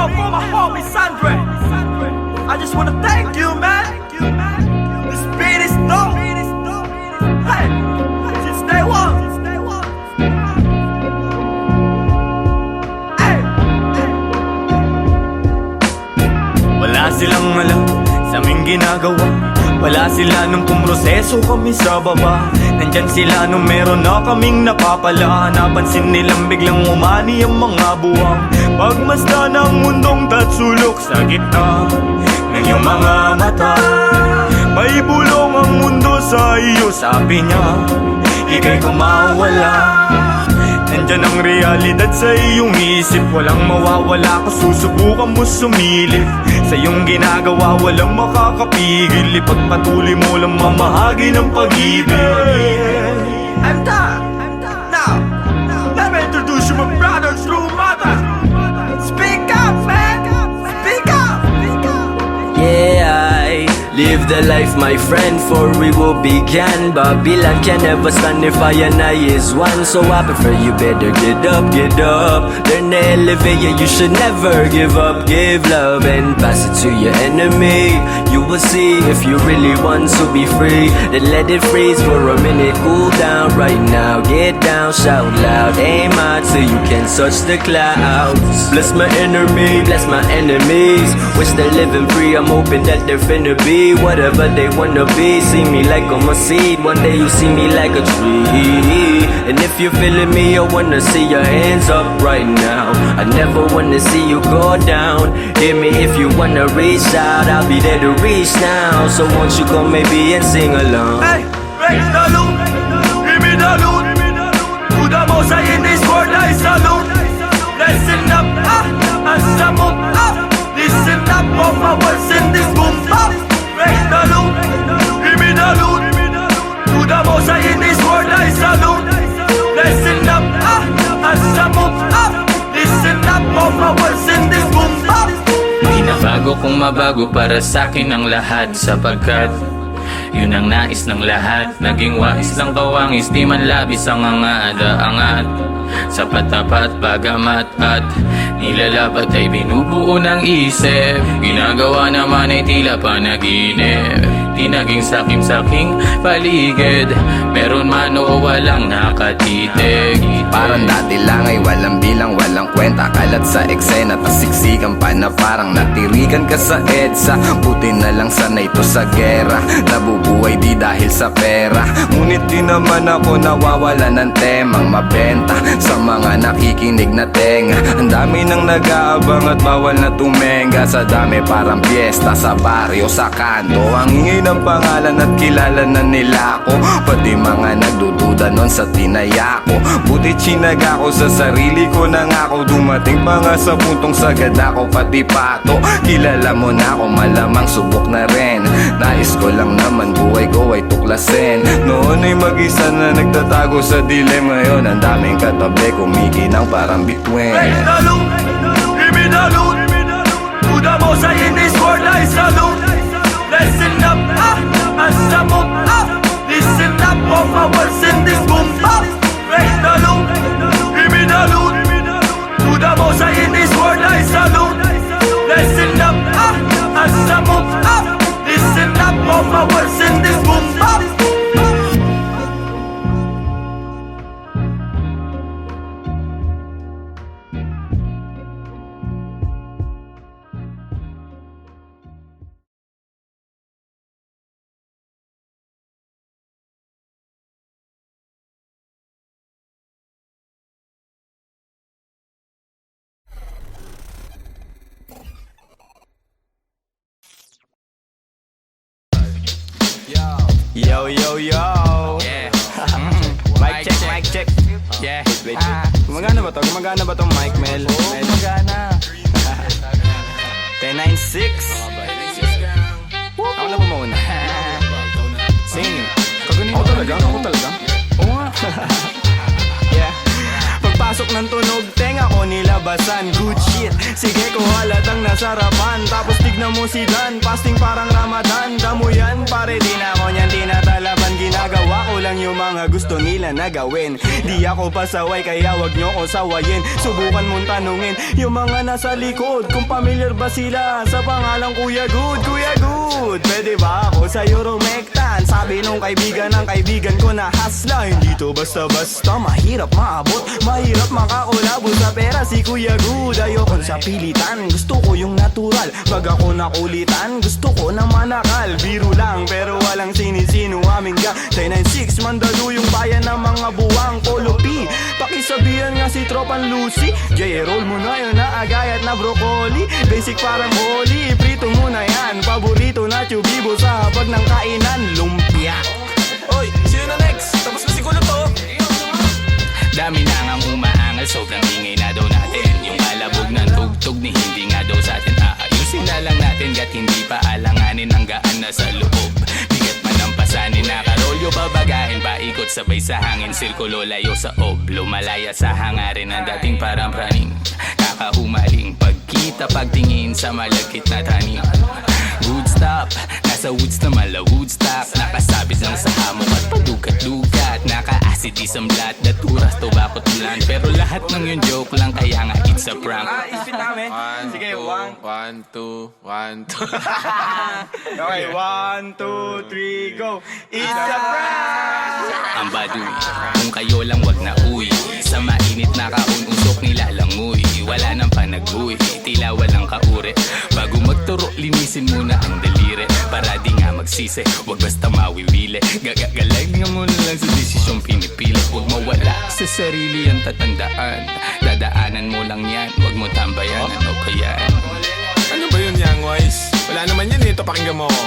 go for my homie Sandre. I just wanna thank you, man. This beat is dope. Hey, since day one. Hey. Wala silang alam sa aming ginagawa. Wala sila nung pumroseso kami sa baba. Nandyan sila nung meron na kaming napapala. Napansin nilang biglang umani ang mga buwang. Pagmasdan ng mundong tatsulok sa gitna ng iyong mga mata. May bulong ang mundo sa iyo, sabi niya, ika'y kumawala. Nandyan ang realidad sa iyong isip. Walang mawawala kung susubukan mo sumilip. Sa iyong ginagawa walang makakapigil. Ipagpatuloy mo lang mamahagi ng pag-ibig. I'm done. Now, let me introduce you my brother, true mother. Speak up, man. Speak up. Yeah, I live the life, my friend, for we will begin. Babylon can never stand if I and I is one. So I prefer you better get up. Learn to elevate, yeah, you should never give up. Give love and pass it to your enemy. You will see if you really want to be free. Then let it freeze for a minute, cool down right now. Get down, shout loud, aim high till you can touch the clouds. Bless my enemy, bless my enemies. Wish they're living free, I'm hoping that they're finna be whatever they wanna be. See me like I'm a seed, one day you see me like a tree. And if you're feeling me, I wanna see your hands up right now. I never wanna see you go down. Hear me if you wanna reach out, I'll be there to reach now. So won't you come maybe and sing along? Hey, raise the loot, give me the loot. To the most high in this world I salute. Listen up, as I move up. Listen up, all my words in this boom up. Raise the loot, give me the loot. To the most high in this world I salute. Listen up, as I move up. Listen up, all my words in this boom up. Binabago kong mabago para sa'kin ang lahat. Sapagkat yun ang nais ng lahat. Naging wais lang kawangis, di man labis ang angat. Sapat tapat bagamat at nilalabat ay binubuo ng isip. Ginagawa naman ay tila panaginip. Di naging sakim-saking paligid. Meron man o walang nakatitig. Parang dati lang ay walang bilang, walang kwenta. Kalat sa eksena, tasiksikan pa na parang natirikan ka sa EDSA. Buti na lang sanay to sa gera. Nabubuhay di dahil sa pera. Ngunit di naman ako nawawala ng temang mabenta sa mga nakikinig na tenga. Ang dami nang nag-aabang at bawal na tumenga. Sa dami parang piyesta sa baryo, sa kanto. Ang ingay ng pangalan at kilala na nila ako. Pati mga nagdududa nun sa tinaya ko. Buti chinaga ko sa sarili ko na nga ako. Dumating pa nga sa puntong sagad ako pati pato. Kilala mo na ako, malamang subok na rin. Nais ko lang naman buhay ko ay tuklasin. Noon ay mag-isa na nagtatago sa dilim. Ngayon ang daming katabi, kumikinang parang bituin. Raise the loot, give me the loot. To the most high in this world I salute. Listen up, as I move up. Listen up, all my words in this boom up. Raise the loot, give me the loot. To the most high in this world I salute. Listen up, as I move up. Listen up, all my words in this boom up. Yo, yo, yo. Yeah. Mic check. Yeah. Wait. Gumagana ba to? Gumagana ba tong mic, Mel? Oo, magana. 1096. Ako na ba mauna? Sing. Ako talaga? Oo nga. Yeah. Pagpasok ng tunog, tenga ko nilabasan. Good shit, sige ko halatang nasarapan. Tapos tignan mo si Dan, fasting parang Ramadan. Damo yan, pare di na ako niyan tinatalaban. ginagawa ko lang yung mga gusto nila na gawin. Di ako pasaway kaya wag nyo ko sawayin. Subukan mong tanungin yung mga nasa likod kung familiar ba sila sa pangalang Kuya Good. Kuya Good, pwede ba ako sa'yo rumektan? Sabi nung kaibigan ng kaibigan ko na hasla. Hindi to basta-basta, mahirap maabot, mahirap makakulabo sa pera si Kuya Good. Ayokon sa pilitan, gusto ko yung natural. Pag ako nakulitan, gusto ko na manakal. Biro lang pero walang sinisino aming ga 996, Mandaluyong bayan ng mga buwang Polo P. Pakisabihan nga si Tropan Lucy, J-roll mo na yun na agay at na broccoli. Basic parang holy, prito mo na yan. Paborito na chubibo sa habag ng kainan, lumpia. Oy, sino na next? Tapos na siguro to. Dami na ngang umaangal, sobrang ingay na daw natin. Yung alabog ng tugtog ni hindi nga daw sa atin aayusin na lang natin, gat hindi pa alanganin ang gaan na sa loob. Bigat man ang pasanin, nakarolyo babagahin, paikot sabay sa hangin, sirkulo layo sa oblo, malaya sa hangarin ng dating parang praning. Kakahumaling pagkita, pagtingin sa malagkit na tanim. Good stop, nasa woods na mala Woodstock, nakasabit lang sa hamok at padukat-dukat, naka-acid isang blat, daturas, tobacco, tulan. Pero lahat ng yun joke lang, kaya nga it's a prank. Ispit namin. Sige, 1, 2, 1, 2. Okay, 1, 2, 3, go. It's a prank! Ang baduy, kung kayo lang wag na uwi, sa mainit na kaun usok nilalangoy. Wala nang panag-uwi, tila walang kauri. Bago magturo, linisin muna ang daliri, para di nga magsisi, wag basta mawiwili. Gagagalay mo na lang sa desisyong pinipili. Huwag mawala sa sarili ang tatandaan, dadaanan mo lang yan, wag mo tambayan. Ano ba yan? Ano ba yun, Young Wise? Wala naman yan, ito pakinggan mo ko.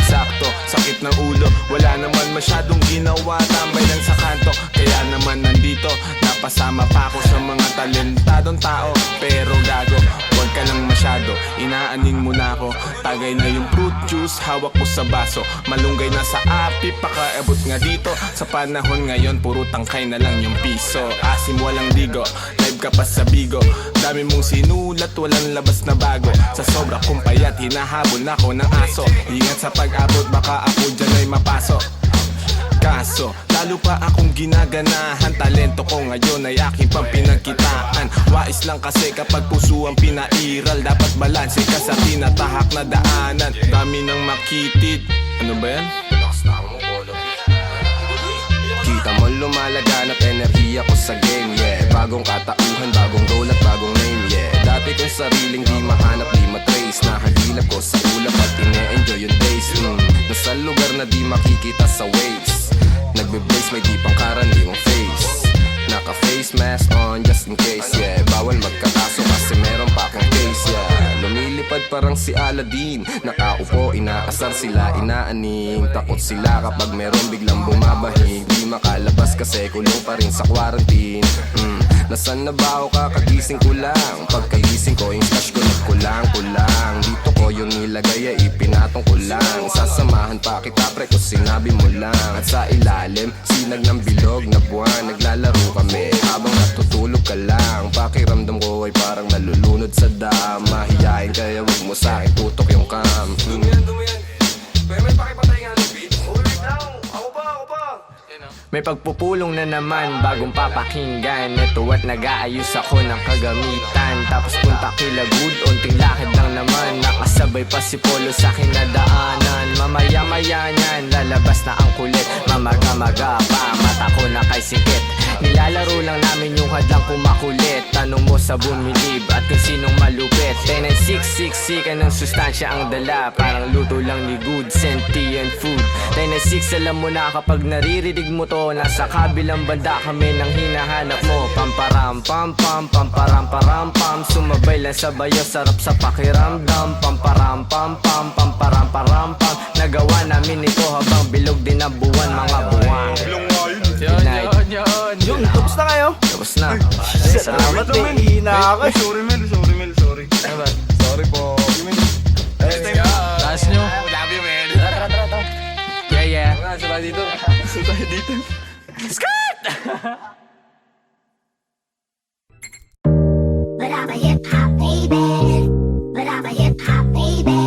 Sakto, sakit ng ulo, wala naman masyadong ginawa, tambay lang sa kanto. Kaya naman nandito, napasama pa ako sa mga talentadong tao. Pero gago, huwag ka lang masyado, inaaning mo na ako. Tagay na yung fruit juice, hawak ko sa baso, malunggay na sa api, pakaabot nga dito. Sa panahon ngayon, puro tangkay na lang yung piso. Asim walang digo, live ka pa sa bigo, dami mong sinulat, walang labas na bago. Sa sobra kong payat, hinahabol na ako ng aso. Ingat sa pag-abot, baka ako dyan ay mapasok. Kaso, lalo pa akong ginaganahan, talento ko ngayon ay aking pampinagkitaan. Wais lang kasi kapag puso ang pinairal, dapat balanse ka sa tinatahak na daanan. Dami ng makitid. Ano ba yan? Kita mo lumalaganap enerhiya ko sa game, yeah. Bagong katauhan, bagong role at bagong name, yeah. Dati kong sariling di mahanap, di matrace, nahagilap ko sa ulap at ine-enjoy yung days. Nasa lugar na di makikita sa waves, nagbe-blaze may di pangkaraniwang face. Naka-face mask on just in case, yeah. Bawal magkakaso kasi meron pa akong case, yeah. Lumilipad parang si Aladdin, nakaupo, inaasar sila, inaaning. Takot sila kapag meron biglang bumabahig, di makalabas kasi kulong pa rin sa quarantine. Nasaan na ba ako, kakagising ko lang, pagkagising ko yung stash ko nagkulang-kulang. Dito ko yung nilagay ay ipinatong ko lang, sasamahan pa kita pre kung sinabi mo lang. At sa ilalim, sinag ng bilog na buwan, naglalaro kami habang natutulog ka lang. Pakiramdam ko ay parang nalulunod sa dam, mahihain kaya wag mo sa'kin tutok yung cam. Dumiyan, pero may pakipatay nga ng beat. Ulit lang, ako pa. May pagpupulong na naman, bagong papakinggan. Ito at nag-aayos ako ng kagamitan. Tapos punta kila Good, unting lakad lang naman. Nakasabay pa si Polo sa akin na daanan. Mamaya-maya niyan, lalabas na ang kulit. Mamaga-maga pa, mata ko na kay sikit. Nilalaro lang namin yung hadlang kumakulit. Tanong mo sa bumilib at kung sinong malupit. 10-9-6-6 ka ng sustansya ang dala, parang luto lang ni Good, sentient food. 10-9-6 alam mo na kapag naririnig mo to, nasa kabilang banda kami nang hinahanap mo. Pamparam pam pam, pamparam param pam, sumabay lang sa bayo, sarap sa pakiramdam. Pamparam pam pam, pamparam param pam, nagawa namin ito habang bilog din ang buwan, mga buwan. Yun, tapos na kayo? Tapos na. Salamat eh, hihina ako. Sorry Mel. Sorry po. Taas nyo. Love you, man. Yeah. Sabay dito. But I'm a hip hop baby. But I'm a hip hop baby.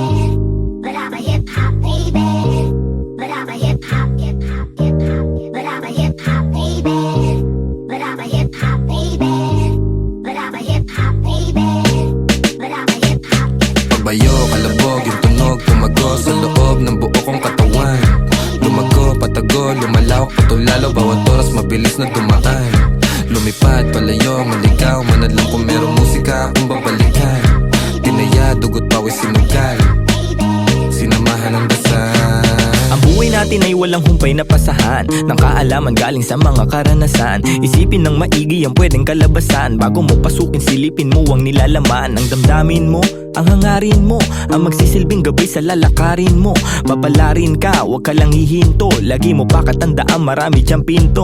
But I'm a hip hop baby. But I'm a hip lumalawak putol lalo bawat oras mabilis na dumaan. Lumipad, palayo, maligaw, manadlang kung merong musika akong babalikan. Tinaya, dugot, pawis, sinugal, sinamahan ng dasal. Ang buhay natin ay walang humpay na pasahan ng kaalaman galing sa mga karanasan. Isipin ng maigi ang pwedeng kalabasan. Bago mo pasukin, silipin mo ang nilalaman. Ang damdamin mo, ang hangarin mo, ang magsisilbing gabay sa lalakarin mo. Papalarin ka, wag ka lang hihinto. Lagi mo pa katandaan, marami diyang pinto.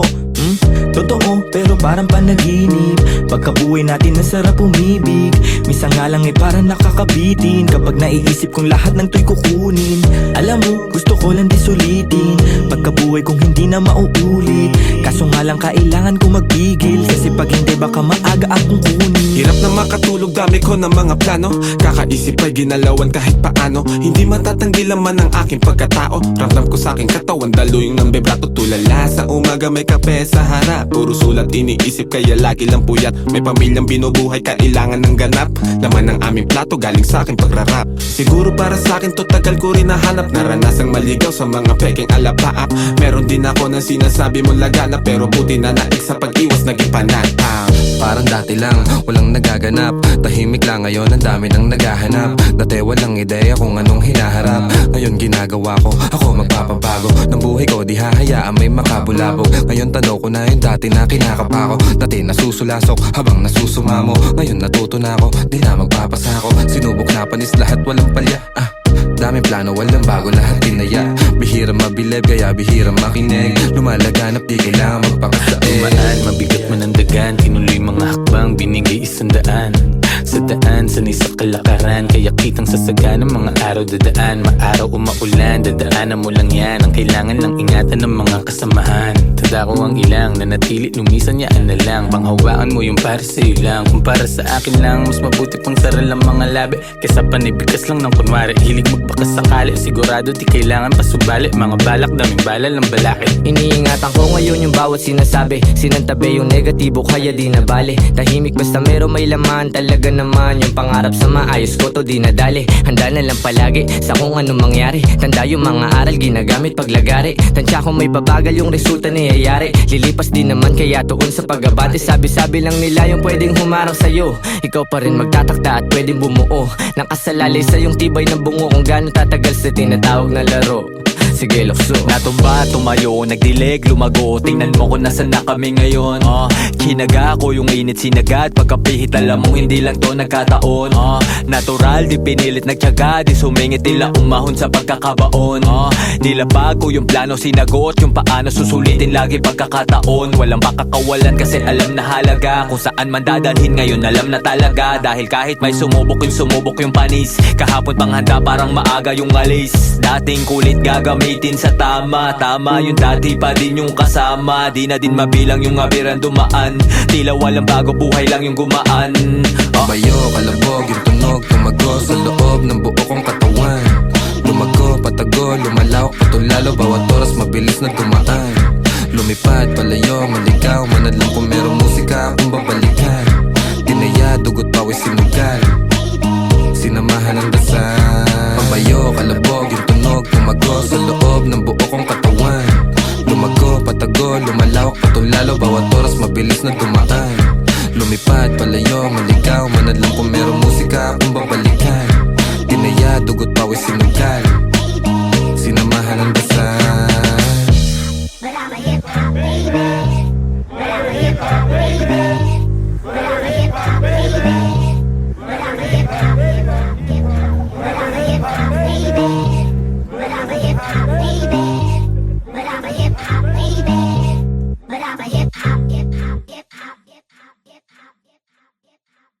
Totoo, pero parang panaginip. Pagkabuhay natin nasarap umibig. Minsan nga lang ay parang nakakabitin kapag naiisip kong lahat ng to'y kukunin. Alam mo, gusto ko lang di sulitin pagkabuhay kong hindi na mauulit. Kaso nga lang kailangan ko magpigil, kasi pag hindi baka maaga akong kunin. Hirap na makatulog, dami ko ng mga plano. Kakaisip ay ginalawan kahit paano. Hindi matatanggi laman ang aking pagkatao. Ramdam ko sa aking katawan, daluyung ng vibrato. Tulala sa umaga, may kape sa harap. Puro sulat iniisip, kaya lagi lang puyat. May pamilyang binubuhay, kailangan ng ganap. Laman ng aming plato, galing sa aking pagrarap. Siguro para sa akin to, tagal ko rin nahanap. Naranasang maligaw sa mga peking alapaap. Meron din ako ng sinasabi mong laganap, pero buti na naik sa pag-iwas naging panatang. Parang dati lang, walang nagaganap. Tahimik lang ngayon, ang dami nang naghahanap. Dati walang ideya kung anong hinaharap. Ngayon ginagawa ko, ako magpapabago ng buhay ko, di hahayaan may makabulabog. Ngayon tanaw ko na yung dati na kinakapa ko. Dati nasusulasok habang nasusumamo. Ngayon natuto na ako, di na magpapasako. Sinubok na panis lahat, walang palya. Daming plano, walang bago, lahat tinaya. Bihira mabilib, kaya bihira makinig. Lumalaganap, di kailangan magpakasain. Tumaan, mabigat man ang dagan. Tinuloy mga hakbang, binigay 100. Sa daan, sanay sa kalakaran. Kaya kitang sasaga ng mga araw dadaan. Maaraw o maulan, dadaanan mo lang yan. Ang kailangan lang ingatan ng mga kasamahan. Tanda ko ang ilang, nanatili, lumisan yaan na lang. Panghawakan mo yung para sa'yo lang. Kung para sa akin lang, mas mabuti pang saral ang mga labi kesa panibigas lang ng kunwari. Hilig magbakas sakali, sigurado di kailangan pasubali. Mga balak, daming bala lang balakid. Iniingatan ko ngayon yung bawat sinasabi. Sinantabi yung negatibo kaya di na bale. Tahimik basta meron may laman. Talaga naman yung pangarap sa maayos ko to di nadali. Handa na lang palagi sa kung anong mangyari. Tanda yung mga aral ginagamit paglagari. Tansya kung may babagal yung resulta niyayari. Lilipas din naman kaya tuon sa pag-abante. Sabi-sabi lang nila yung pwedeng humarang sa'yo. Ikaw pa rin magtatakta at pwedeng bumuo. Nakasalalay sa yung tibay ng bungo. Kung gano'n tatagal sa tinatawag na laro. Sige, lukso. Natumba, tumayo, nagdilig, lumago. Tingnan mo kung nasan na kami ngayon. Kinaga ko yung init sinagad. Pagkapihit alam mong hindi lang to nagkataon. Natural, di pinilit nagtyaga. Di sumingit nila umahon sa pagkakabaon. Nilapag ko yung plano sinagot. Yung paano susulitin lagi pagkakataon. Walang makakawalan kasi alam na halaga. Kung saan man dadalhin ngayon alam na talaga. Dahil kahit may sumubok yung panis. Kahapon pang handa parang maaga yung alis. Dating kulit gagamitin sa tama. Tama yung dati pa din yung kasama. Di na din mabilang yung abiran dumaan. Tila walang bago, buhay lang yung gumaan. Bayo, kalabog, yung tunog, tumago sa loob ng buo kong katawan. Lumago, patago, lumalawak, patulalo, bawat oras mabilis na dumaan. Lumipad, palayo, maligaw, manadlang kung merong musika akong babalikan. Tinaya, dugot, pawis, sinugal, sinamahan ng dasal. Pabayo, kalabog, yung tunog, tumago sa loob ng buo kong katawan. Lumago, patago, lumalawak, patulalo, bawat oras mabilis na dumaan. Lumipad, palayo, maligaw, manadlang kung merong musika akong babalikan. Tinaya, dugot, pawis, sinugal, sinamahan ng dasal. But I'm a hip hop baby. But I'm a hip hop baby. But I'm a hip hop baby. But I'm a hip hop baby. But I'm a hip hop baby. But I'm a hip hop baby. But I'm a hip hop baby. But I'm a hip hop hip hop hip hop hip hop hip hop hip hop hip hop.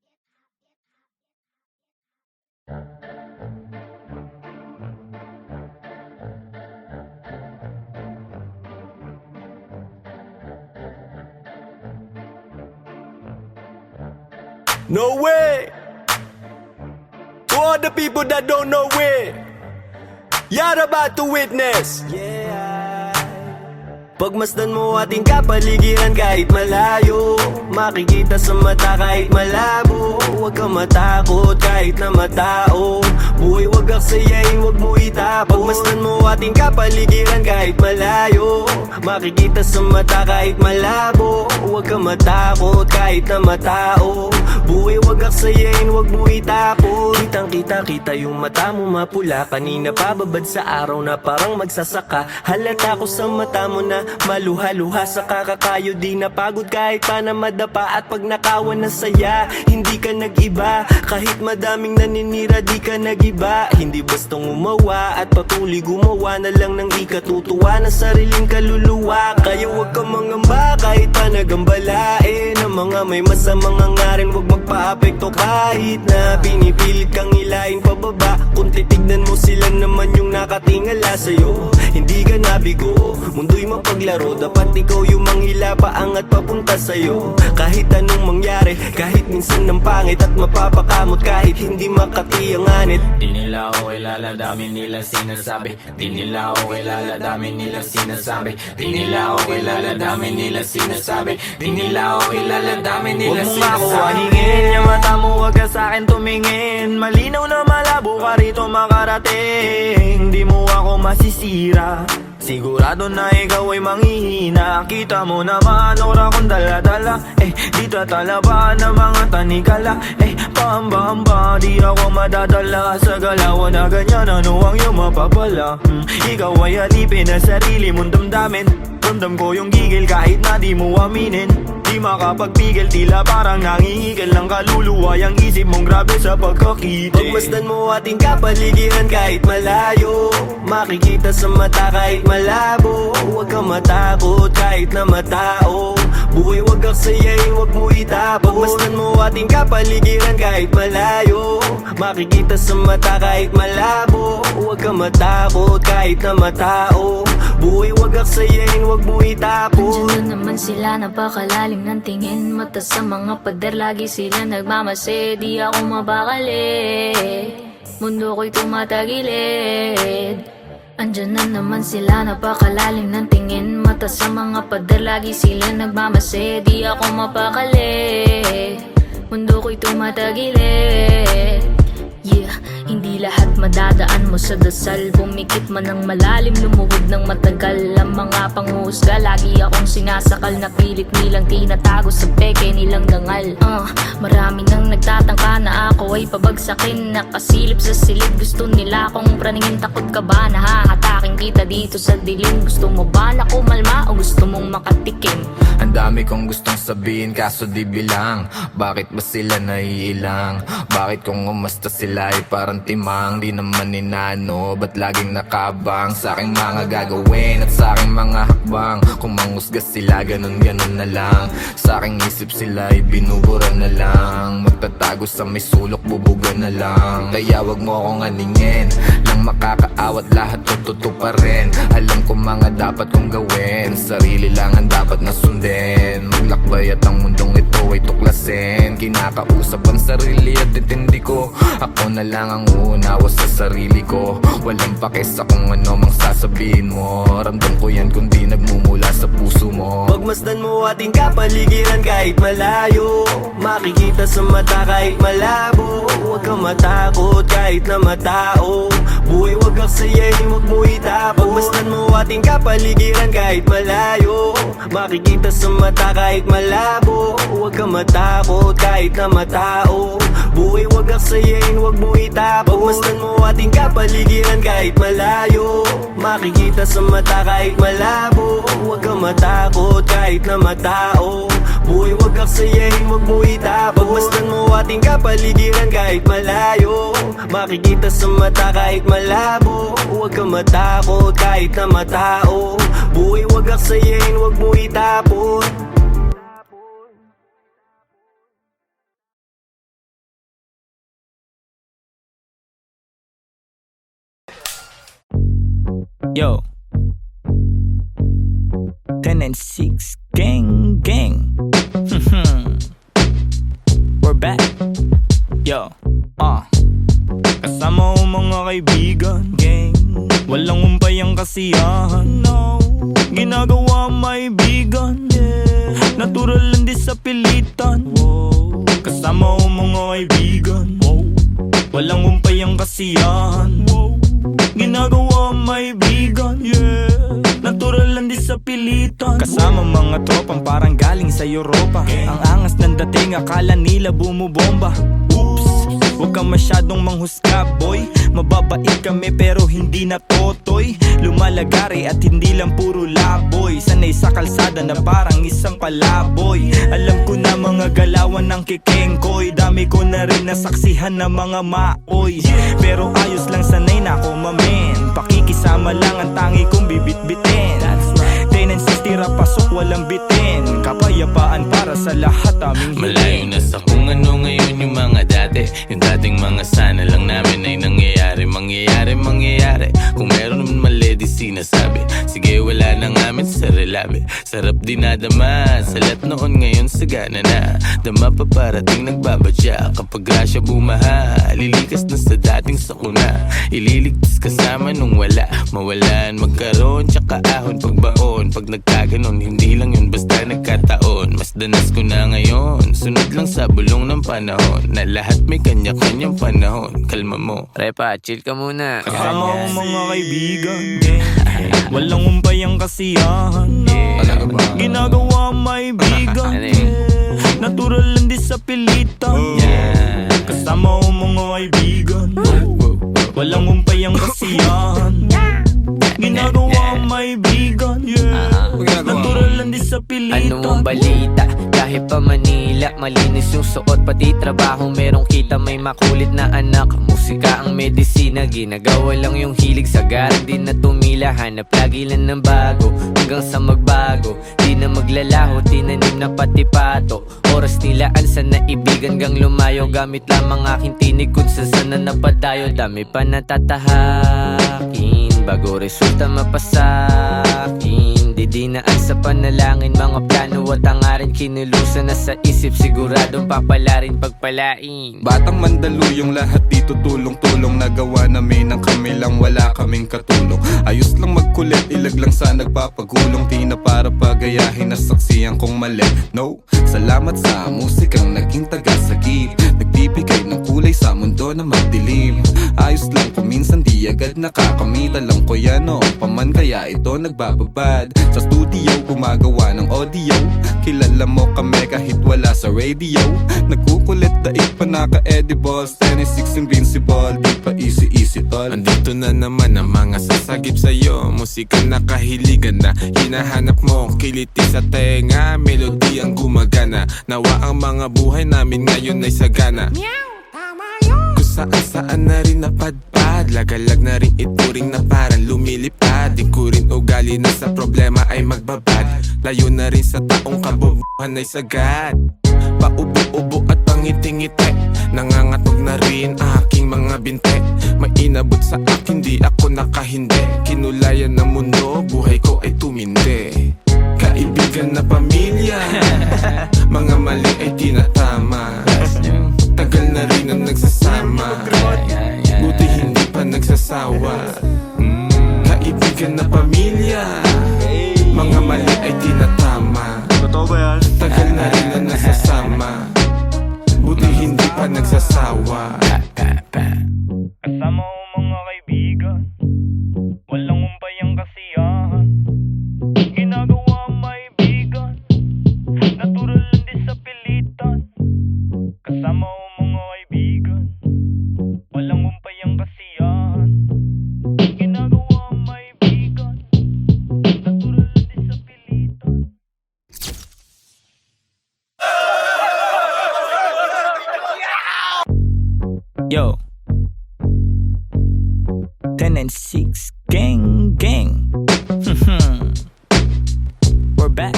No way! To all the people that don't know it, you're about to witness. Pagmasdan mo ating kapaligiran kahit malayo, makikita sa mata kahit malabo. Huwag kang matakot kahit na matao, buhay wag aksayain, wag mo itapon. Pagmasdan mo ating kapaligiran kahit malayo, makikita sa mata kahit malabo. Huwag kang matakot kahit na matao, buhay wag aksayain, wag mo itapon. Kitang kita yung mata mo mapula, kanina pababad sa araw na parang magsasaka. Halata ko sa mata mo na maluha-luha sa kakakayo, di napagod kahit pa na madapa. At pag nakawan na saya, hindi ka nag-iba. Kahit madaming naninira, di ka nag-iba. Hindi bastang umawa at patuloy gumawa na lang ng ikatutuwa ng sariling kaluluwa. Kaya huwag kang mangamba kahit pa nagambalain ang mga may masamang hangarin, huwag magpa-apekto kahit na pinipilit kang ilain pababa. Kung titignan mo sila naman yung nakatingala sa'yo, hindi ka nabigo, mundo'y mapaglaro. Dapat ikaw yung manghila paangat papunta sa'yo. Kahit anong mangyari, kahit minsan ng pangit at mapapakamot, kahit hindi makatiyanganit. Di nila ako kilala, dami nila sinasabi. Di nila ako kilala, dami nila sinasabi. Di nila ako kilala, dami nila sinasabi. Di nila ako kilala, dami nila sinasabi. Huwag mo nga ako aningin, yung mata mo wag ka sa'kin tumingin. Malinaw na malabo ka rito makarating. Di mo ako masisira, sigurado na ikaw ay manghihina. Kita mo naman ora kong dala-dala, di tatalaban ng mga tanikala. Pahamba-hamba, di ako madadala sa galawan na ganyan. Ano ang iyong mapapala? Ikaw ay alipin na sarili mong damdamin. Ramdam ko yung gigil kahit na di mo aminin. Di makapagpigil, tila parang nangihigil ng kaluluwa. Yang isip mong grabe sa pagkakita. Pagmasdan mo ating kapaligiran kahit malayo, makikita sa mata kahit malabo. Huwag kang matakot kahit na matao, buhay wag aksayain, wag mo itapon. Pagmasdan mo ating kapaligiran kahit malayo, makikita sa mata kahit malabo. Huwag kang matakot kahit na matao, buhay wag aksayain, wag mo itapon. Andiyan na naman sila, napakalalim ng tingin. Mata sa mga pader, lagi sila nagmamase. Di ako mabakali, mundo ko'y tumatagilid. Andiyan na naman sila, napakalalim ng tingin. Mata sa mga pader, lagi sila nagmamase. Di ako mapakali, mundo ko'y tumatagilid. Yeah, hindi lahat madadaan mo sa dasal. Pumikit man ng malalim, lumuhod ng matagal. Ang mga panghusga, lagi akong sinasakal. Na pilit nilang tinatago sa peke nilang dangal. Marami nang nagtatangka na ako ay pabagsakin. Nakasilip sa silid, gusto nila akong praningin. Takot ka ba na hahatakin kita dito sa dilim? Gusto mo ba na kumalma o gusto mong makatikim? Ang dami kong gustong sabihin kaso di bilang. Bakit ba sila naiilang? Bakit kung umasta sila ay parang timang? Di naman inano, ba't laging nakabang sa aking mga gagawin at sa aking mga hakbang? Kung manghusga sila, ganun-ganun na lang. Sa aking isip sila ay binubura na lang. Magtatago sa may sulok, bubuga na lang. Kaya wag mo akong aningin, lang makakaawat lahat tututo pa rin. Alam ko mga dapat kong gawin, sarili lang ang dapat na sundin. Maglakbay at ang mundong ito ay tuklasin. Kinakausap ang sarili at intindi ko, ako na lang ang uunawa sa sarili ko. Walang pake sa kung ano mang sasabihin mo. Ramdam ko yan kung di nagmumula sa puso mo. Pagmasdan mo ating kapaligiran kahit malayo, makikita sa mata kahit malabo. Huwag kang matakot kahit na matao, buhay wag aksayain, wag mo itapon. Pagmasdan mo ating kapaligiran kahit malayo, makikita sa mata kahit malabo. Huwag kang matakot kahit na matao, buhay wag aksayain, wag mo itapon. Pagmasdan mo ating kapaligiran kahit malayo, makikita sa mata kahit malabo. Huwag kang matakot kahit na matao, buhay wag aksayain, wag mo itapon. Pagmasdan mo ating kapaligiran kahit malayo, makikita sa mata kahit malabo. Huwag kang matakot kahit na matao, buhay wag aksayain, wag mo itapon. Yo, 10 and 6 gang gang. We're back. Yo, kasama ko mga kaibigan, gang. Walang umpay ang kasiyahan, no. ginagawa may bigan, natural lang di sa pilitan. Kasama ko mga kaibigan, walang umpay ang kasiyahan. Ginagawa may bigan, natural lang di sa pilitan. Kasama mga tropang parang galing sa Europa. Ang angas ng dating, akala nila bumubomba. Oops, huwag kang masyadong manghusga boy. Mababait kami pero hindi na totoy. Lumalagari at hindi lang puro laboy. Sanay sa kalsada na parang isang palaboy. Alam ko na mga galawan ng kikengkoy. Dami ko na rin nasaksihan ng mga maoy. Pero ayos lang, sanay na ako mamen. Pakikisama lang ang tangi kong bibit-bitin. 10 and 60 tira pasok walang bitin. Kapayapaan para sa lahat aming hiling. Malayo na sa kung ano ngayon yung mga dati. Yung dating mga sana lang namin ay nangyayari. Kung meron naman mali di sinasabi. Sige wala na ngamin sa relabe. Sarap dinadama sa lahat noon ngayon sagana na. Dama pa parating nagbabadya. Kapag grasya bumaha, lilikas na sa dating sakuna. Ililigtas kasama nung wala. Mawalan, magkaroon, tsaka ahon pagbaon. Pag nagkaganon, hindi lang yun basta nagkataon. Mas danas ko na ngayon, sunod lang sa bulong ng panahon. Na lahat may kanya-kanyang panahon. Kalma mo, Repa, chill ka muna. Kasama ko mga kaibigan, walang umpay ang kasiyahan. Ginagawa may bigan, natural lang di sa pilitan. Kasama ko mga kaibigan, walang umpay ang kasiyahan. Ginagawa may bigan, natural lang di sa pilitan. Ano ang balita? Kahit pa Manila, malinis yung suot, pati trabaho merong kita. May makulit na anak, musika ang medisina. Ginagawa lang yung hilig, sagaran din na tumila. Hanap lagi lang ng bago, hanggang sa magbago. Di na maglalaho, tinanim na pati pato. Oras nilaan sa naibigan gang lumayo. Gamit lamang aking tinig kung saan na napadayo. Dami pa natatahakin bago resulta mapasakin. Didinaan sa panalangin, mga plano at hangarin. Kinulusan na sa isip, siguradong papalarin pagpalain. Batang Mandaluyong, lahat dito tulong-tulong. Nagawa namin ang kami lang, wala kaming katulong. Ayos lang magkulit, ilag lang sa nagpapagulong. Di na para pagayahin, nasaksiyan kong mali. No, salamat sa musikang naging tagasagip. Nagbibigay ng kulay sa mundo na madilim. Ayos lang kung minsan di agad nakakamit. Alam ko yan noong paman, kaya ito nagbababad. Sa studio gumagawa ng audio. Kilala mo kami kahit wala sa radio. Nagkukulit daig pa naka-edibles. 26 invincible, di pa easy tol. Andito na naman ang mga sasagip sa'yo. Musika na kahiligan na hinahanap mo. Kiliti sa tenga, melody ang gumagana. Nawa ang mga buhay namin ngayon ay sagana. Kung saan na rin napadpad, lagalag na rin ituring na parang lumilipad. Di ko rin ugali na sa problema ay magbabad. Layo na rin sa taong kabubuhan ay sagad. Paubo-ubo at pangiti-ngiti, nangangatog na rin aking mga binte. May inabot sa akin, di ako nakahindi. Kinulayan ng mundo, buhay ko ay tumindi. Kaibigan na pamilya, mga mali ay tinatama. Tagal na rin ang nagsasama, buti hindi pa nagsasawa. Kaibigan na pamilya, mga mali ay tinatama. Tagal na rin ang nagsasama, buti hindi pa nagsasawa. Kasama ko mga kaibigan, walang umpay ang kasiyahan. Ginagawa may bigan, natural lang di sa pilitan. Kasama ko mga kaibigan, walang umpay ang kasiyahan. Ginagawa may bigan, natural lang di sa pilitan. Yo, 10 and 6 gang gang. We're back.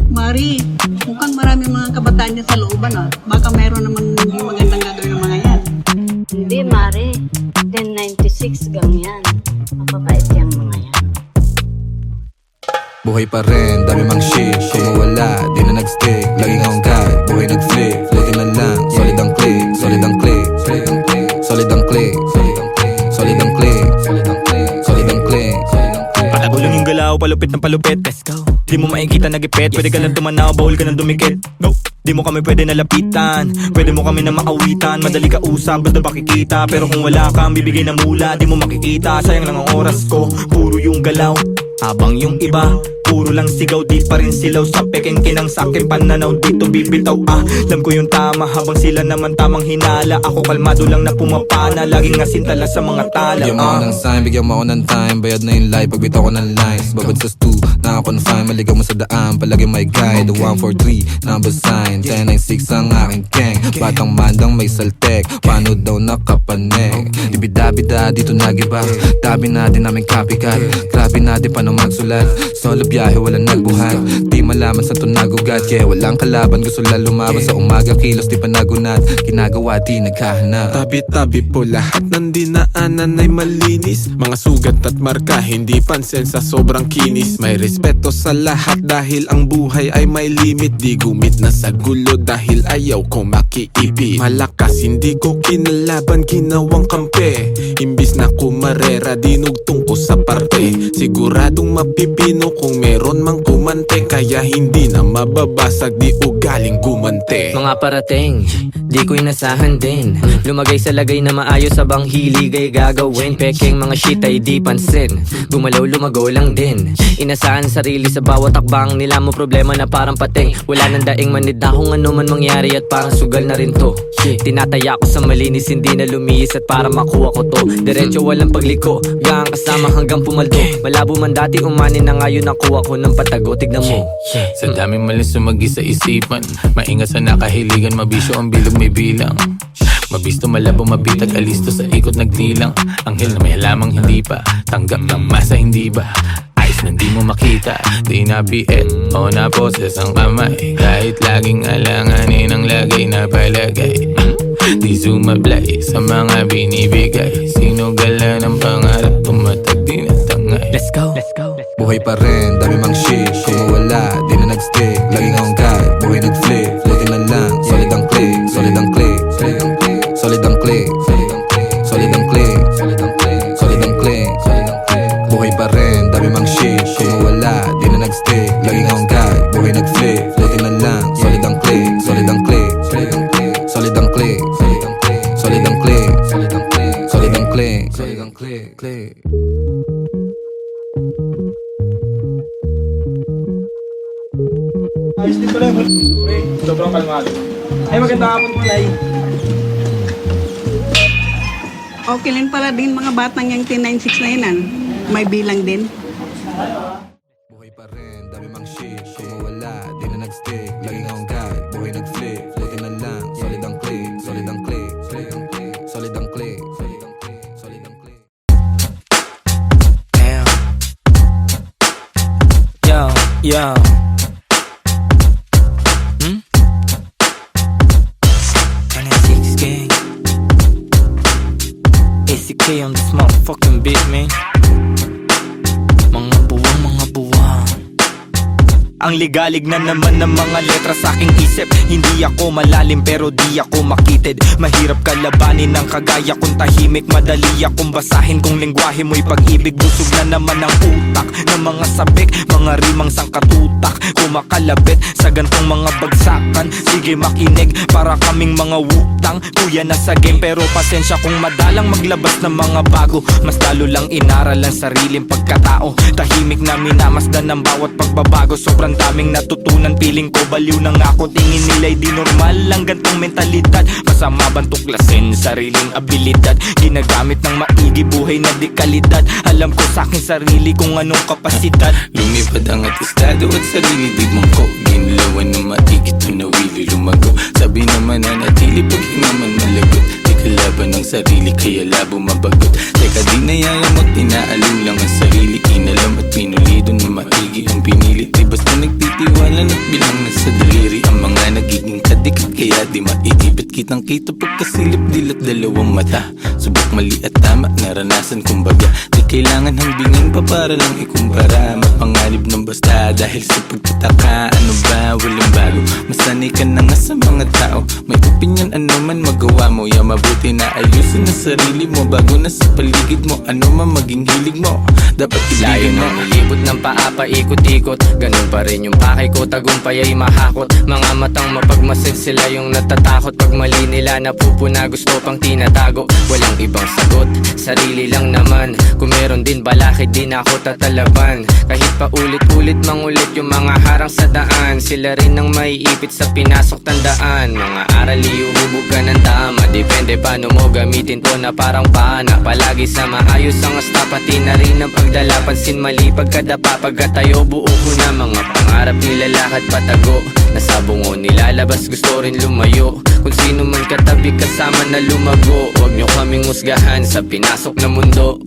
Mari, mukhang marami mga kabataan niya sa looban Baka mayroon naman hindi magandang gagawin ng mga yan. Hindi, Mari. 1096 gang yan. Mapapait yung mga yan. Buhay pa rin, dami mang shit. Kung mawala, di na nag-stick. Laging on guide, buhay nag-flip. Floating na lang, solid ang click. Solid ang click. Solid ang click. Solid ang click. Solid ang click. Patagulong yung galaw, palupit ng palupit. Let's go. Di mo makikita nagipit. Pwede ka lang tumanaw, bawal ka nang dumikit. Go. Di mo kami pwede nalapitan. Pwede mo kami na maawitan. Madali ka usap, basta makikita. Pero kung wala kang bibigay na mula, di mo makikita. Sayang lang ang oras ko, puro yung galaw. Habang yung iba, puro lang sigaw, di pa rin silaw. Sa peking kinang sakin pananaw, dito bibitaw. Alam ko yung tama, habang sila naman tamang hinala. Ako kalmado lang na pumapana, laging asintala sa mga tala. Bigyan mo ako ng sign, bigyan mo ako ng time. Bayad na yung life, pagbitaw ko ng lines. Babad sa stu, naka-confine. Maligaw mo sa daan, palagi may guide. The 143, number sign 1096 ang aking gang. Batang mandang may saltek, paano daw nakapanek. Ibida-bida, dito nagiba. Tabi na din namin copycat. Grabe na din paano magsulat. Solo biyahe, walang nagbuhat. Di malaman sa to nagugat. Kaya walang kalaban, gusto lang lumaban. Sa umaga kilos, di pa nagunat. Ginagawa, di naghahanap. Tabi-tabi po lahat ng dinaanan ay malinis. Mga sugat at marka, hindi pansin sa sobrang kinis. May respeto sa lahat dahil ang buhay ay may limit. Di gumit na sa gulo dahil ayaw ko makiipit. Malakas, hindi ko kinalaban, ginawang kampe. Imbis na kumarera, dinugtong ko sa parte. Siguradong mapipino kung meron mang kumante. Kaya hindi na mababasag, di ugaling gumante. Mga parating, di ko inasahan din. Lumagay sa lagay na maayos sabang hilig ay gagawin. Peking mga shit ay di pansin. Gumalaw lumago lang din. Inasahan sarili sa bawat takbang nila mo problema na parang pating. Wala nang daing manid na kung ano man mangyari at parang sugal na rin to. Tinataya ko sa malinis, hindi na lumihis at para makuha ko to. Diretso walang pagliko, gang kasama hanggang pumaldo. Malabo man dati umani na ngayon nakuha ko ng patago. Tignan mo. Sa daming malis sumagi sa isipan. Maingat sa nakahiligan, mabisyo ang bilog may bilang. Mabisto, malabo, mabitag, alisto sa ikot nagdilang. Anghel na may halamang hindi pa tanggap ng masa, hindi ba? Ayos na di mo makita, di na piet o na poses ang kamay. Kahit laging alanganin ang lagay na palagay. Di sumablay sa mga binibigay. Sinugala ng pangarap, tumatag din at tangay. Let's go, let's go. Buhay pa rin, dami mang shit. Kung mawala, di na nag-stick. Laging on guide, buhay nag-flip. Floating na lang, solid ang click. Solid ang click. Solid ang click. Solid ang click. Solid ang click. Buhay pa rin, dami mang shit. Kung mawala, di na nag-stick. Laging on guide, buhay nag-flip. Floating na lang, solid ang click. Solid ang click. Solid ang click. Solid ang click. Solid ang click. Solid ang click. Ayos din pala yun. Sobrang kalmado. Ay, magandang hapon po, Nay. Okay lang pala din mga batang yung 1096 na yun. May bilang din. Buhay pa rin, dami mang shit. Kung mawala, di na nag-stick. Laging on guide, buhay nag-flip. Floating na lang, solid ang click. Solid ang click. Solid ang click. Solid ang click. Damn. Yo. ACK on this motherfucking beat, man. Mga buwang. Ang ligalig na naman ng mga letra sa aking isip. Hindi ako malalim pero di ako makitid. Mahirap kalabanin ng kagaya kong tahimik. Madali akong basahin kung lengguwahe mo'y pag-ibig. Busog na naman ang utak ng mga sabik. Mga rimang sangkatutak kumakalabit sa gantong mga bagsakan. Sige makinig para kaming mga wutang. Kuya na sa game pero pasensya kung madalang maglabas ng mga bago. Mas lalo lang inaral ang sariling pagkatao. Tahimik na minamasdan ng bawat pagbabago. Sobrang daming natutunan, feeling ko baliw na nga ako. Tingin nila'y di normal lang gantong mentalidad. Masama bang tuklasin sariling abilidad? Ginagamit ng maigi, buhay na di kalidad. Alam ko sa akin sarili kung anong kapasidad. Lumipad ang atestado at sarili di mong ko. Ginlawan na maigit o nawili lumago. Sabi naman na natili pag hinaman malagot. Di kalaban ng sarili kaya labo mabagot. Teka di nayayamot, tinaalin lang ang sarili. Inalam at pinulido na maigi ang pinili. Di basta nagtitiwala at bilang na sa daliri. Ang mga nagiging kadikit kaya di maiibit kita. Kitang-kita pagkasilip dilat dalawang mata. Subok mali at tama, naranasan kumbaga. Di kailangan hambingin pa para lang ikumpara. Mapanganib ng basta dahil sa pagtataka. Ano ba, walang bago. Masanay ka na nga sa mga tao. May opinion, ano man magawa mo. Ya mabuti na ayusin na sarili mo. Bago na sa paligid mo, ano man maging hilig mo. Dapat Layo ibigan mo. ng libot ng paa paikot-ikot. Ganun pa rin yung pakay ko, tagumpay ay mahakot. Mga matang mapagmasid, sila yung natatakot. Pag mali nila napupuna, gusto pang tinatago. Walang ibang sagot, sarili lang naman. Kung meron din balakid, din ako tatalaban. Kahit pa ulit-ulit mangulit yung mga harang sa daan. Sila rin ang maiipit sa pinasok tandaan. Mga aral iuhubog ka ng tama. Depende paano mo gamitin to na parang paana. Palagi sa maayos ang asta, pati na rin ang pagdala. Pansin mali pagkadapa, pagkatayo buo ko na. Mga pangarap nilalakad patago. Nasa bungo nilalabas, gusto rin lumayo. Kung sino man katabi kasama na lumago. Huwag nyo kaming husgahan sa pinasok na mundo.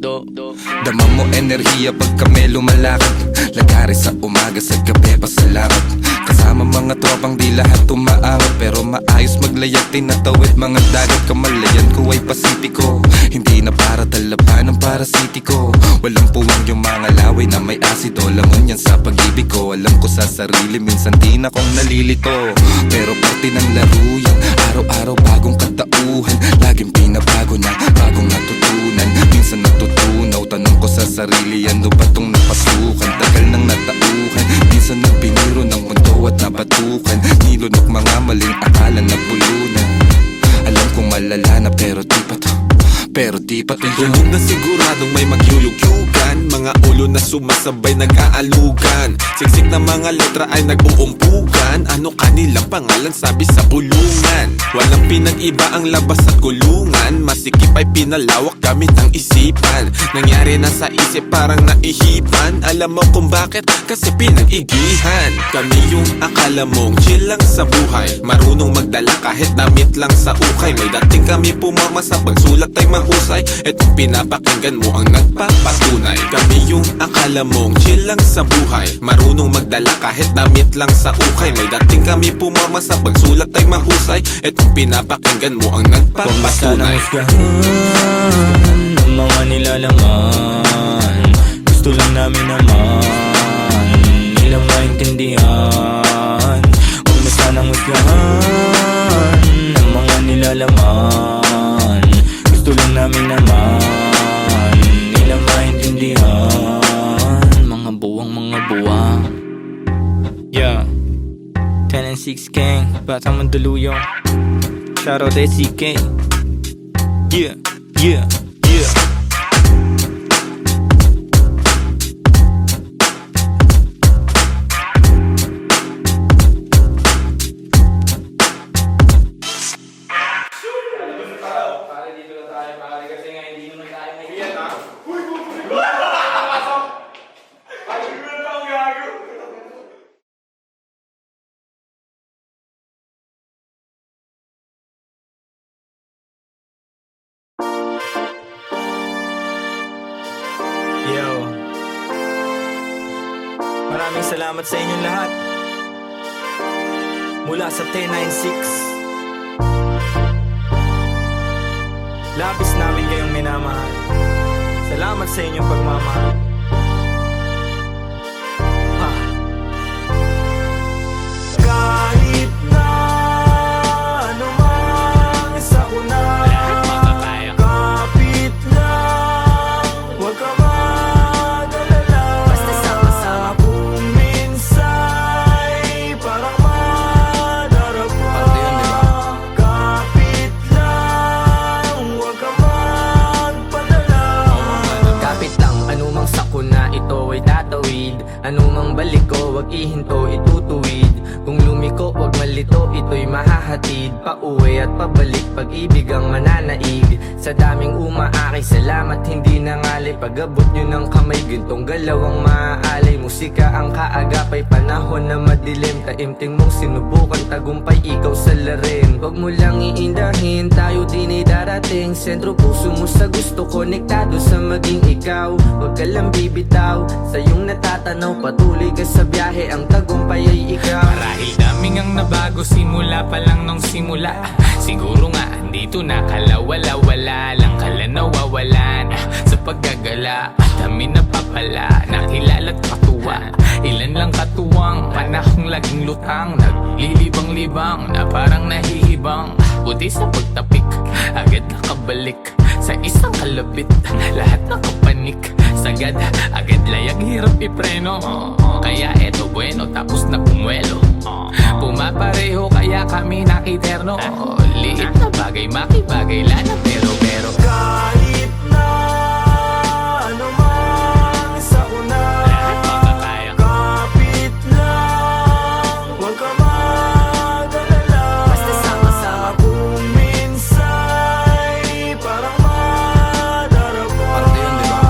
Dama mo enerhiya pag kami lumalakad. Lagari sa umaga, sa gabi pasalamat. Kasama mga tropang di lahat umaawat. Pero maayos maglayag, tinatawid mga dagat. Kamalayan ko ay pasipiko. Hindi na para talaban ng parasitiko. Walang puwang yung mga laway na may asido. Langon yan sa pag-ibig ko. Alam ko sa sarili, minsan di na kong nalilito. Pero parte ng laro yan. Araw-araw bagong katauhan. Laging pinabago na, bagong natutunan. Minsan natutunaw, tanong ko sa sarili, ano ba tong napasukan? Tagal nang natauhan, minsan nagpiniro ng mundo at napatukan. Nilunok mga maling akala na bulunan. Alam kong malala na pero di pa to. Pero di pa to yun. Tulog na siguradong may magyuyugyugan. Mga ulo na sumasabay nag-aalugan. Siksik na mga letra ay nag-uumpugan. Ano kanilang pangalan sabi sa bulungan. Walang pinag-iba ang labas at kulungan. Masikip ay pinalawak gamit ang isipan. Nangyari na sa isip parang naihipan. Alam mo kung bakit? Kasi pinag-igihan. Kami yung akala mong chill lang sa buhay. Marunong magdala kahit damit lang sa ukay. May dating kami pumama sa pagsulat ay mahusay. Etong pinapakinggan mo ang nagpapatunay. Kami yung akala mong chill lang sa buhay. Marunong magdala kahit damit lang sa ukay. May dating kami pumama sa pagsulat ay mahusay. Etong pinapakinggan mo ang nagpapatunay. Ng mga nilalaman, gusto lang namin naman nilang maintindihan. Huwag na sanang husgahan ng mga nilalaman. Gusto lang namin naman nilang maintindihan. Mga buwang yeah. 10 and 6 gang, Batang Mandaluyong. Shoutout SCK. Yeah, yeah, yeah. Yo, maraming salamat sa inyong lahat. Mula sa 1096, labis namin kayong minamahal. Salamat sa inyong pagmamahal. Kahit na anumang sa una, kapit lang, huwag ka mag-alala. Basta sama-sama. Kung minsa'y parang madarapa, kapit lang, huwag ka magpadala. Kapit lang, anumang sakuna, ito ay tatawid. Anumang balik ko, wag ihinto, itutuwid. Kung lumiko, wag malito, ito'y mahahatid. Pauwi at pabalik, pag-ibig ang mananaig. Sa daming umaakay, salamat hindi nangalay. Pag-abot nyo ng kamay, gintong galaw ang maaalay. Musika ang kaagapay, panahon na madilim. Taimting mong sinubukan, tagumpay ikaw sa larin. Wag mo lang iindahin, tayo din ay darating. Sentro puso mo sa gusto, konektado sa maging ikaw. Wag ka lang bibitaw, sa iyong natatanaw. Patuloy ka sa biyahe, ang tagumpay ay ikaw. Marahil daming ang nabago simula pa lang nung simula. Siguro nga dito nakalawala-wala lang kala nawawalan sa paggagala. Dami na papala, nakilala't katuwa. Ilan lang katuwang, panahong laging lutang. Naglilibang-libang na parang nahihibang. Buti sa pagtapik, agad nakabalik sa isang kalabit. Lahat nakapanik, sagad, agad layag, hirap ipreno. Kaya eto bueno, tapos na pumwelo. Pumapareho kaya kami nakiterno. Liit na bagay, makibagay lana pero Kahit na ano man sa una, lahat makakaya. kapit lang, huwag ka mag-alala. Basta sama-sama. Kung minsa'y parang madarama, Parte yun, di ba?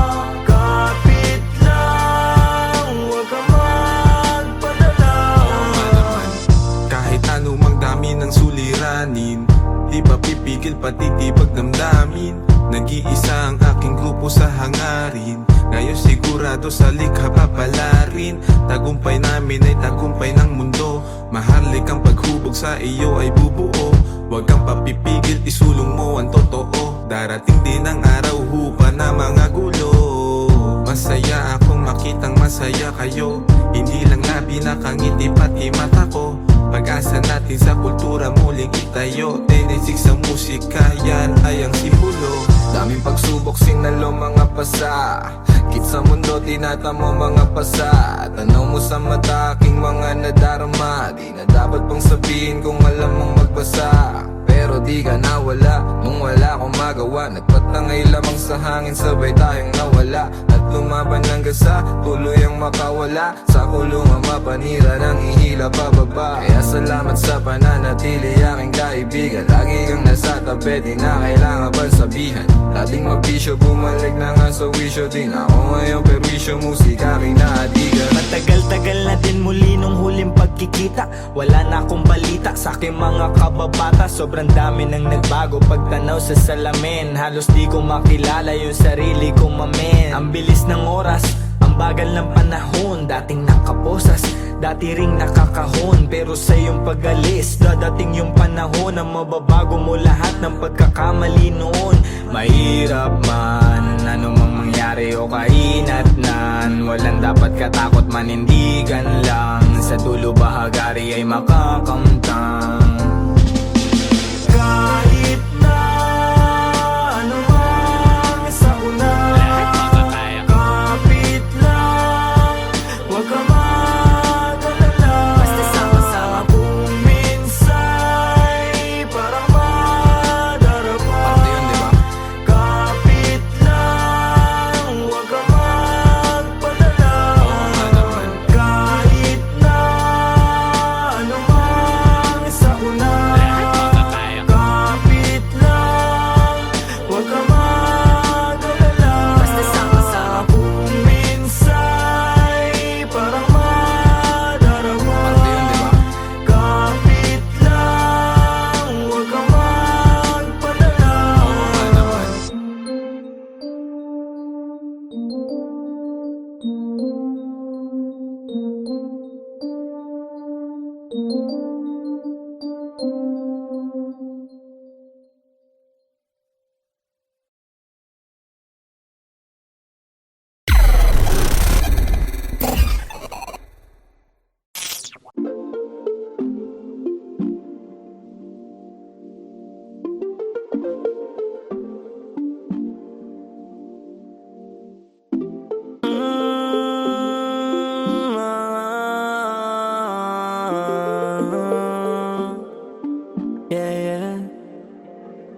kapit lang, huwag ka magpadala. Kahit anumang dami ng suliranin, di pa pipigil patitibag damdamin. Nag-iisa ang aking grupo sa hangarin, ngayon sigurado sa likha papalarin. Tagumpay namin ay tagumpay ng mundo. Mahalik ang paghubog sa iyo ay bubuo. Huwag kang papipigil, isulong mo ang totoo. Darating din ang araw, hupa na mga gulo. Masaya akong makitang masaya kayo. Hindi lang labi nakangiti pati mata ko. Pag-asa natin sa kultura muling itayo. Tinisig sa musika, yan ay ang simbolo. Daming pagsubok, sinalo mga pasa. Kit sa mundo, tinatamo mga pasa. Tanaw mo sa mata, aking mga nadarama. Di na dapat pang sabihin kung alam mong magbasa. Pero di ka nawala, nung wala akong magawa. Nagpatangay lamang sa hangin, sabay tayong nawala. At lumaban hanggang sa tuloy ang makawala. Sa kulungan mapanira ng ihila pababa. Kaya salamat sa pananatili aking kaibigan. Lagi kang nasa tabi, di na kailangan bang sabihan. Dating magbisyo, bumalik na nga sa wisyo din. Ako ngayon perwisyo, musika aking naadigan. Matagal-tagal na din muli nung huling pagkikita. Wala na akong balita sa aking mga kababata. Sobrang dami nang nagbago pagtanaw sa salamin. Halos di ko makilala yung sarili ko, mamen. Ang bilis ng oras, ang bagal ng panahon. Dating nakaposas, dati ring nakakahon. Pero sa iyong pag-alis, dadating yung panahon na mababago mo lahat ng pagkakamali noon. Mahirap man, ano mang mangyari o kainatnan. Walang dapat katakot, manindigan lang. Sa dulo bahagari ay makakamtang. Kahit na ano man sa una, Lahat makakaya. kapit lang, huwag ka mag-alala. Basta sama-sama. Kung minsa'y parang madarama, Parte yun, di ba? kapit lang, huwag ka magpadala. Kahit na ano man sa una, Lahat makakaya. kapit lang, huwag ka mag-alala. Basta sama-sama. Kung minsa'y parang madarama, Parte yun, di ba? kapit lang, huwag ka magpadala.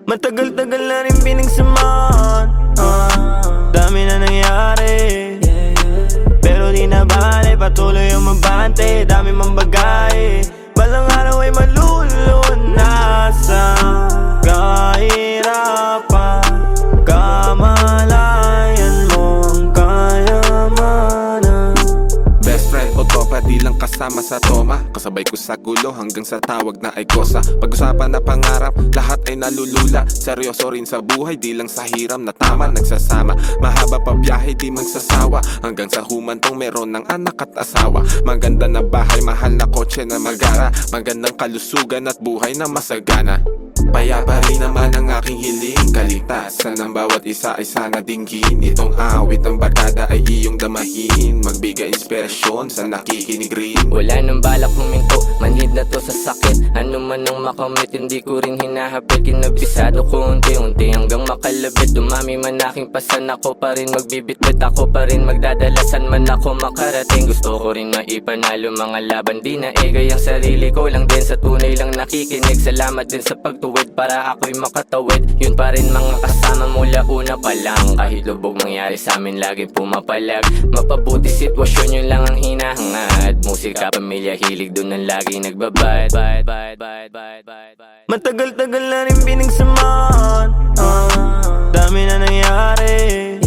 Matagal-tagal na rin pinagsamahan, dami na nangyari. Pero di na bale, patuloy ang mabante. Dami mang bagay, balang araw ay malulunasan. Kahirapan, kamalayan mo ang kayamanan. Best friend o tropa, di lang kasama sa toma. Kasabay ko sa gulo hanggang sa tawag na ay kosa. Pag-usapan na pangarap, lahat ay nalulula. Seryoso rin sa buhay, di lang sa hiram na tama nagsasama. Mahaba pa biyahe, di magsasawa. Hanggang sa humantong meron ng anak at asawa. Maganda na bahay, mahal na kotse na magara. Magandang kalusugan at buhay na masagana. Payapa rin naman ang aking hiling. Kaligtasan ng bawat isa ay sana dinggin. Itong awit ng barkada ay iyong damahin. Magbigay inspirasyon sa nakikinig rin. Wala nang balak huminto, manhid na to sa sakit. Ano man ang makamit, hindi ko rin hinahapit. Kinabisado ko unti-unti hanggang makalabit. Dumami man aking pasan, ako pa rin magbibitbit. Ako pa rin magdadalasan man ako makarating. Gusto ko rin maipanalo mga laban, di na egay ang sarili ko lang din. Sa tunay lang nakikinig, salamat din sa pagtuwid para ako'y makatawid. Yun pa rin mga kasama mula una pa lang. Kahit lubog mangyari sa amin, laging pumapalag. Mapabuti sitwasyon, yun lang ang hinahangad. Musika, pamilya, hilig, dun ang laging nagbabad. Matagal-tagal na rin pinagsamahan, dami na nangyari,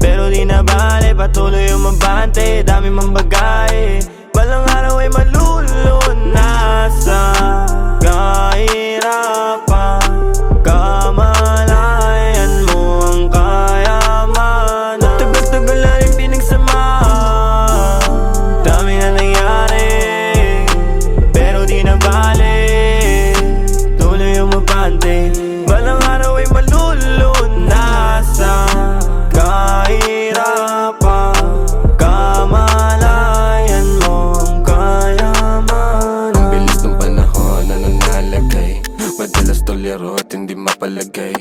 pero di na bale, patuloy umabante. Dami mang bagay, balang araw ay malulunasan. Kahirapan, kamalayan mo ang kayamanan. Matagal-tagal na rin pinagsamahan, dami na nangyari, pero di na bale, tuloy umabante. Balang araw ay malulunasan. Kahirapan, kamalayan mo ang kayamanan. Ang bilis ng panahon na nanalagay, madalas tolero at hindi mapalagay.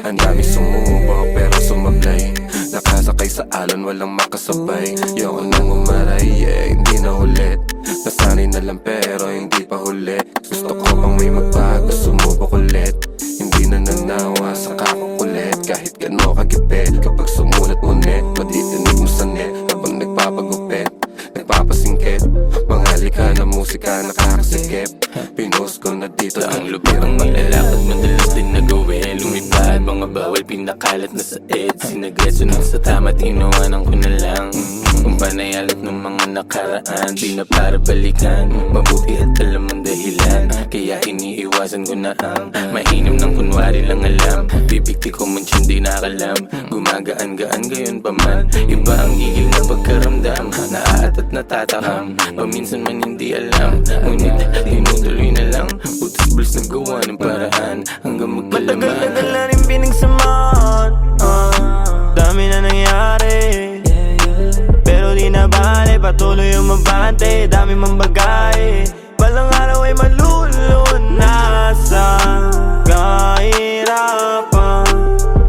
Ang dami sumubo pero sumablay, nakasakay sa alon walang makasabay. Yoko nang umaray, hindi na ulit. Nasanay na lang pero hindi pa huli. Gusto ko pang may magbago, sumubok ulit. Hindi na nanawa sa kakukulit. Kahit gano kagipit, kapag sumulat mo net, matitinig mo sa net habang nagpapagupit, nagpapasingkit. Mga lika na musika nakakasikip. Pinost ko na dito Ang lupit ang nilalakad, madalas din nagawin. Lumipad, mga bawal pinakalat na sa ed. Sinagreso na sa tama, tinawanan ko na lang. Kung panayalat ng mga nakaraan, di na para balikan. Mabuti at alam ang dahilan, kaya iniiwasan ko na ang mainam ng kunwari lang alam. Bibigti ko man siya di nakalam, gumagaan-gaan gayon pa man. Iba ang igil ng pagkaramdam, naaat at natatakam. Paminsan man hindi alam, ngunit tinutuloy na lang. Utos-buls na gawa ng paraan hanggang magkalaman. Matagal-tagal na rin pinagsamahan, dami na nangyari, pero di na bale, patuloy umabante. Dami mang bagay, balang araw ay malulunasan. Kahirapan,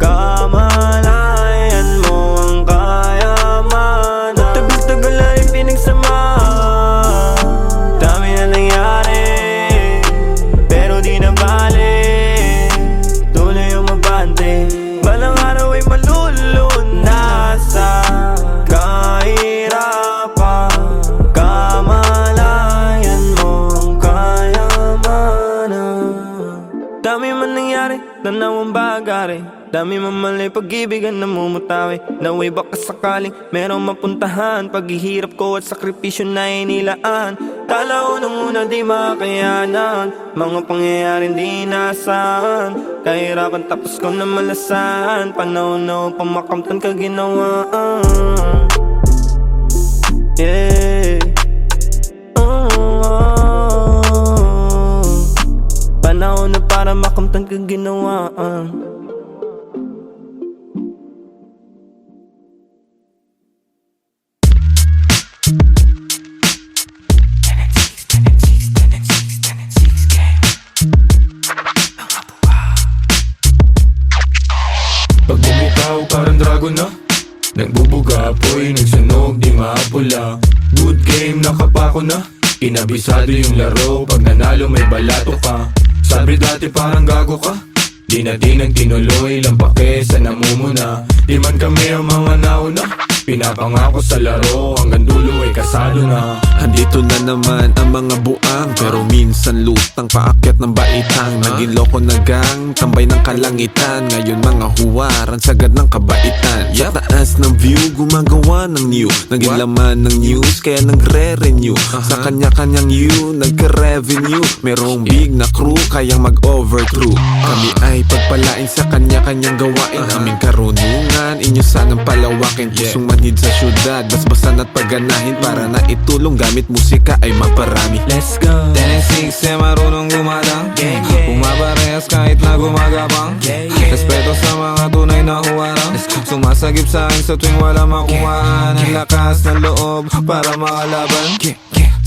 kamalayan mo ang kayamanan. Matagal-tagal na rin pinagsamahan, dami na nangyari, pero di na bale, tuloy umabante. Balang araw ay malulunasan. Kahirapan, kamalayan mo ang kayamanan. Dami man nangyari, tanawang bagari, dami man mali, pag-ibigan na mumutawi. Naway baka sakaling merong mapuntahan, paghihirap ko at sakripisyo na inilaan. Kala ko nung una di makayanan, mga pangyayaring di nasaan. Kahirapan tapos ko na malasan, panahon na upang makamtan kaginawaan. Yeah. Panahon na para makamtan kaginawaan. Pag bumitaw parang dragon na, nagbubuga apoy, nagsunog di maapula. Good game, nakapako na, inabisado yung laro. Pag nanalo may balato ka, sabi dati parang gago ka. Di na tinuloy, lampake sa namumuna. Di man kami ang mga nauna, pinapangako sa laro, hanggang dulo ay kasado na. Andito na naman ang mga buang, pero minsan lutang paakyat ng baitang. Naging loko na gang, tambay ng kalangitan. Ngayon mga huwaran, sagad ng kabaitan. Sa taas ng view, gumagawa ng new. Naging laman ng news, kaya nagre-renew. Sa kanya-kanyang you, nagka-revenue. Merong big na crew, kayang mag-overcrew. Kami ay pagpalain sa kanya-kanyang gawain. Aming karunungan, inyo sanang palawakin. Pusong manhid sa syudad, basbasan at pagganahin. Para na itulong gamit musika ay maparami. Let's go. Teneng 6 marunong gumadang, Gang, gang. pumaparehas ka sumikip sa akin sa tuwing wala makuhaan. Ang lakas ng loob para makalaban.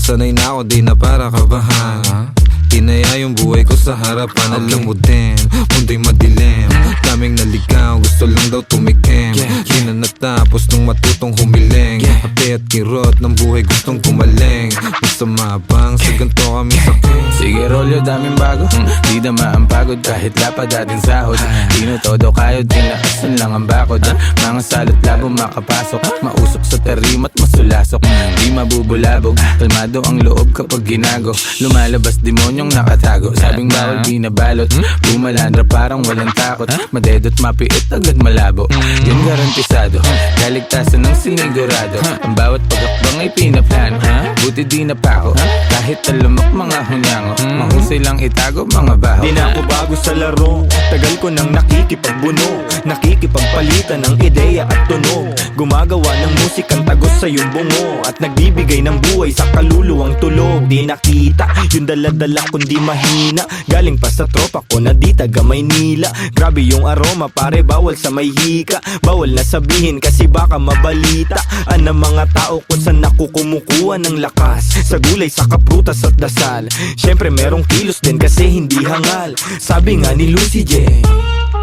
Sanay na ako, di na para kabahan. Tinaya yung buhay ko sa harapan. Alam mo din, mundo'y madilim. Daming naligaw, gusto lang daw tumikim. Di na natapos nung matutong humiling. Ape at kirot ng buhay gustong gumaling. Basta mabang, sa ganito kami saking. Sige rolyo, daming bago. Di na ang pagod kahit lapad ating sahod. Di na todo kayod, tinaasan lang ang bakod. Mga salot labo makapasok, mausok sa tarimat masulasok. Di mabubulabog, kalmado ang loob kapag ginago. Lumalabas demonyong nakatago, sabing bawal di nabalot. Bumalandra parang walang takot, madedot mapiit agad malabo. Yun garantisado, kaligtasan ng sinigurado. Ang bawat pagakbang ay pinaplano, buti di napako. Kahit talamak mga hunyango, mahusay lang itago mga baho. Di na ako bago sa laro, tagal ko nang nakikipagbuno. Nakikipagpalitan ng ideya at tunog. Gumagawa ng musikang tagos sa iyong bungo, at nagbibigay ng buhay sa kaluluwang tulog. Di nakita yung daladala kundi mahina, galing pa sa tropa ko na di taga Maynila. Grabe yung aroma pare, bawal sa may hika. Bawal na sabihin kasi baka mabalita ang mga tao kung saan ako kumukuha ng lakas. Sa gulay, sa kaprutas at dasal. Syempre merong kilos din kasi hindi hangal. Sabi nga ni Lucy J,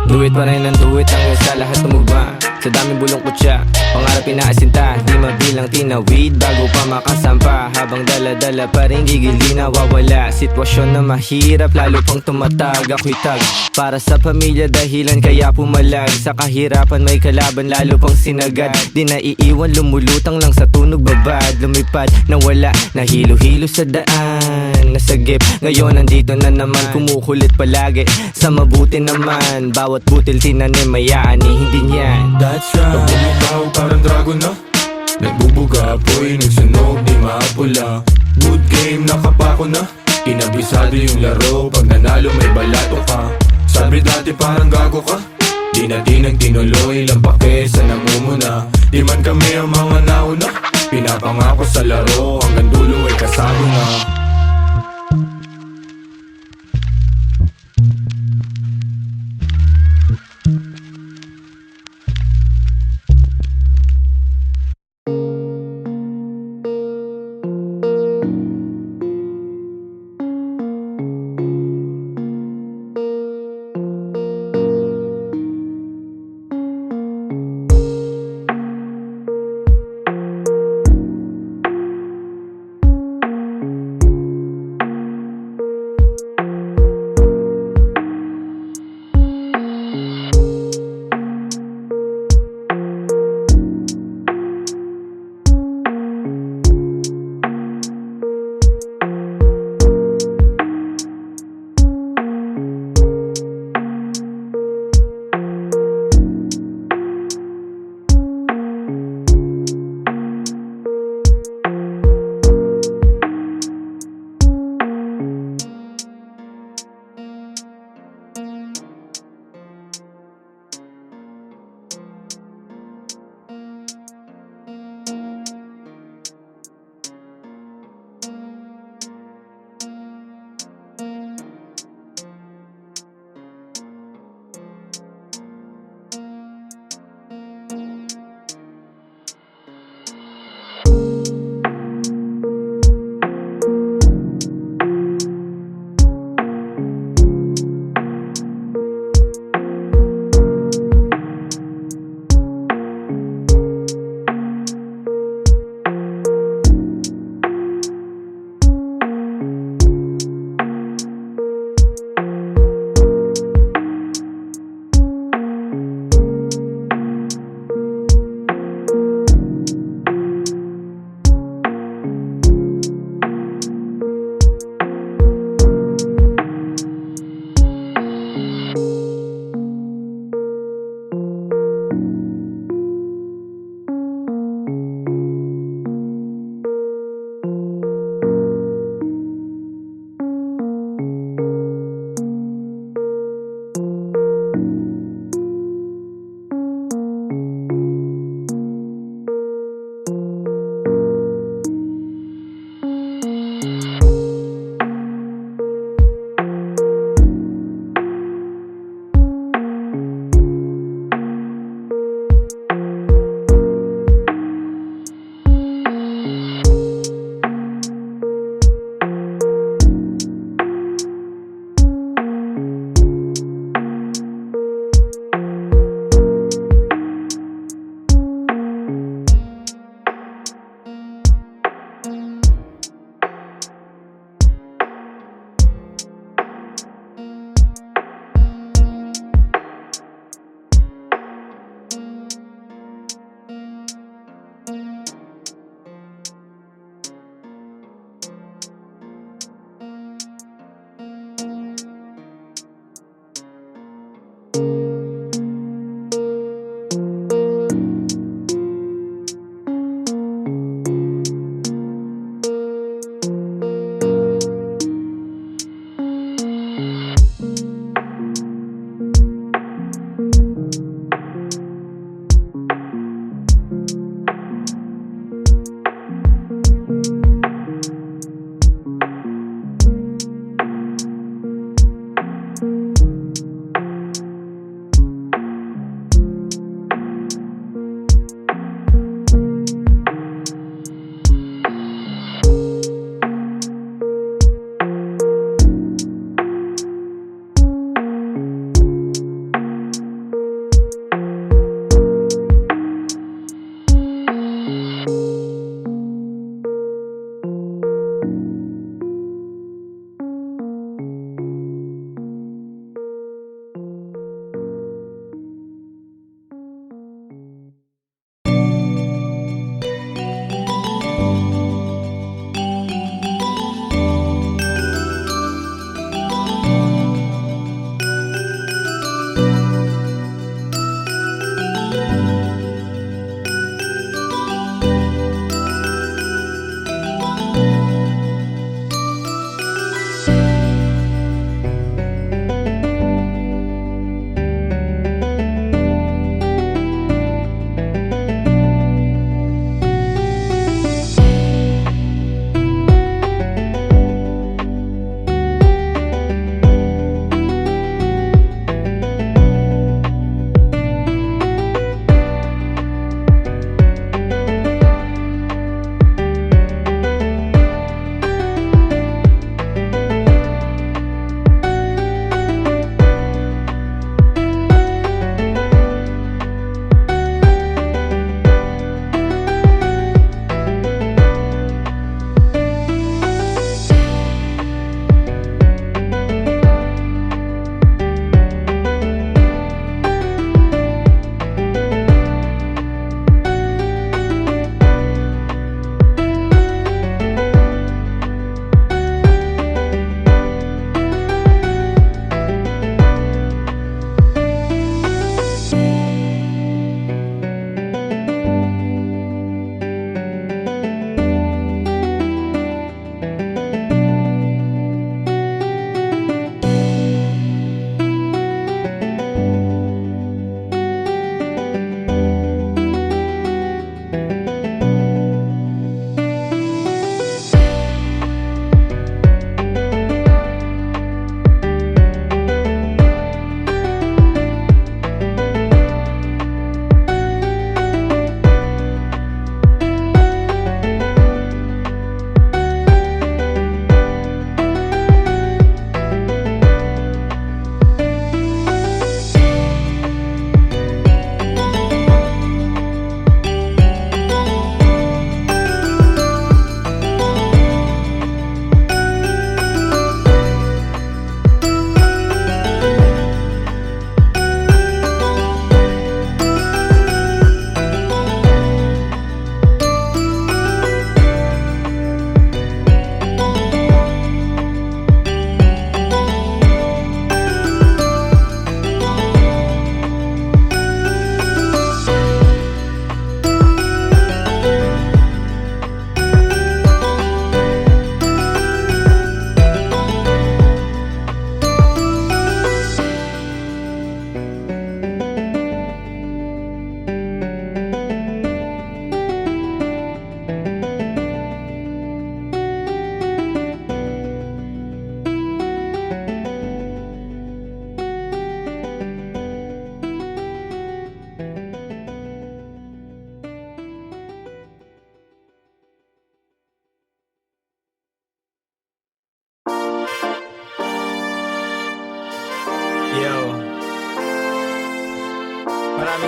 Do it pa rin ang do it hanggang sa lahat tumugma. Sa daming bulong kutya, pangarap inaasinta. Di mabilang tinawid bago pa makasampa. Habang dala-dala pa rin gigil di nawawala. Sitwasyon na mahirap lalo pang tumatag. Ako'y tag para sa pamilya dahilan kaya pumalag. Sa kahirapan may kalaban lalo pang sinagad. Di naiiwan lumulutang lang sa tunog babad. Lumipad na wala, nahilo-hilo sa daan. Nasagip, ngayon nandito na naman. Kumukulit palagi, sa mabuti naman. Bawat butil tinanim may aani, hindi niyan. That's right. Pag bumitaw parang dragon na, nagbubuga apoy, nagsunog, di maapula. Good game, nakapako na, kinabisado yung laro. Pag nanalo may balato ka, sabi dati parang gago ka. Di na nagtinuloy, lang pake sa namumuna. Di man kami ang mga nauna, pinapangako sa laro. Hanggang dulo ay kasado na.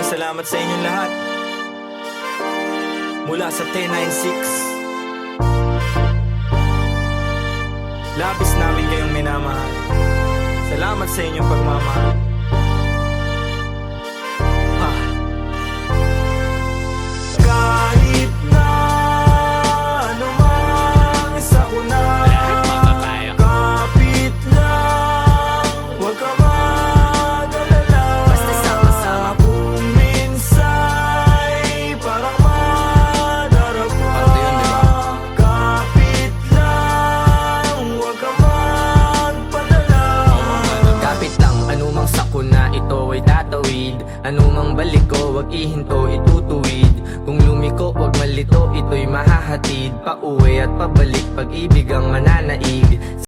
maraming salamat sa inyong lahat. Mula sa 1096, labis namin kayong minamahal. Salamat sa inyong pagmamahal. Kahit na anumang sakuna, kapit lang, huwag ka mag-alala. Basta sama-sama. Kung minsa'y parang madarapa, kapit lang, huwag ka magpadala. Kapit lang, anumang sakuna, ito ay tatawid. Anumang balik ko, wag ihinto, itutuwid. Kung lumiko, wag malito, ito'y mahahatid. Pauwi at pabalik, pag-ibig ang mananaig.